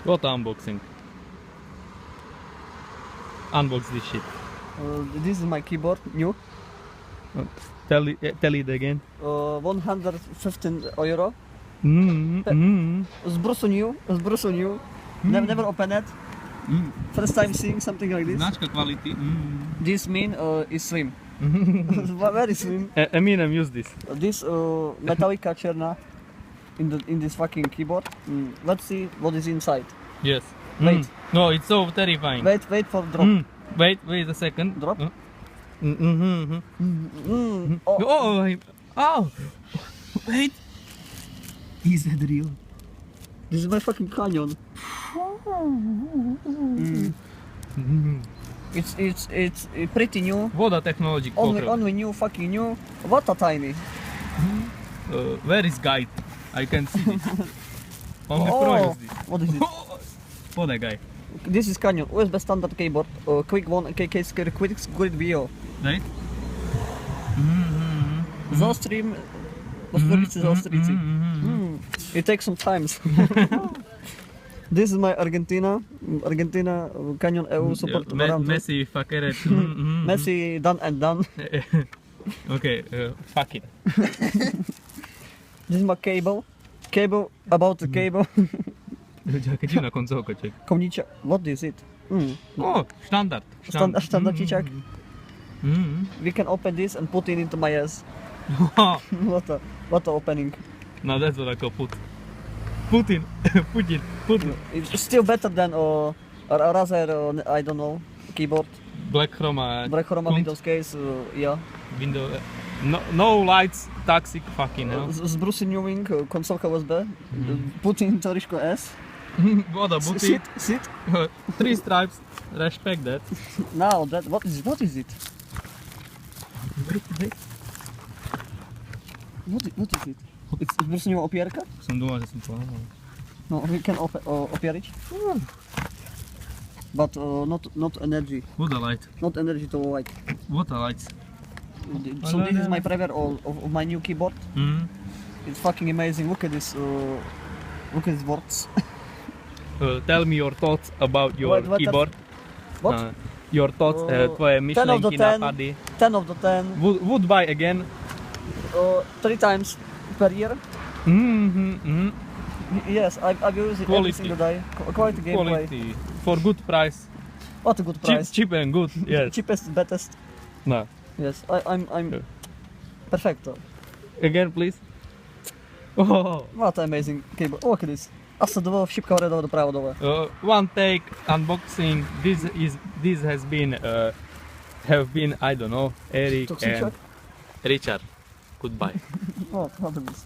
What unboxing? Unbox this shit. This is my keyboard, new. Tell it again. 115 euro. Mm-hmm. It's Brussels new. Never open it. First time seeing something like this. Značka quality. This mean is slim. Very slim. Eminem use this. This Metallica Cherna in this fucking keyboard. Let's see what is inside. Yes. Wait. No, it's so terrifying. Wait for drop. Wait a second. Drop. Oh, oh, wait. Is that real? This is my fucking Canyon. It's pretty new. Voda technology. Only new, fucking new. What a tiny. Where is guide? I can see it. Only pro use this. What is it? Voda guy. This is Canyon USB standard keyboard. Quick one, quick squid video. Right? Zaostrim. Pospolicy zaostrici. It takes some time. This is my Argentina Canyon EU support. Messi fucker. Messi done and done. Okay, fuck it. This is my cable. Cable about the cable. Jaka dziwna końcówka, czek. Komnicia. What is it? O, standard. Standardiciak. We can open this and put it into my ass. What a opening. No, that's what I call Putin. It's still better than rather I don't know, keyboard. Black chroma. Windows case, yeah. Window. No lights, toxic fucking hell. Z Bruce Newing, konsolka USB. Putin to Ryszko S. Voda, buty. Sit. 3 stripes. Respect that. Now that what is it? Wait. What is it? It's Bruce New opierka? Sam думал, że są połamane. No, we can opierić. But not energy. Voda light. Not energy to light. Voda lights. So this is my preview of my new keyboard. It's fucking amazing. Look at this. Look at these words. Tell me your thoughts about your keyboard. What? Your thoughts, twoje myšlenky, nápady. 10 of the 10. Would buy again. 3 times per year. Yes, I use it every single day. Quality gameplay. Quality. For good price. What a good price. Cheap and good, yes. Cheapest, bettest. No. Yes, I'm perfecto. Again, please. Oh. What an amazing keyboard. Look at this. Asa dole, šipka hore dole, dopravo dole. One take unboxing. This has been have been, I don't know, Eric and Richard. Goodbye. Oh, what is this?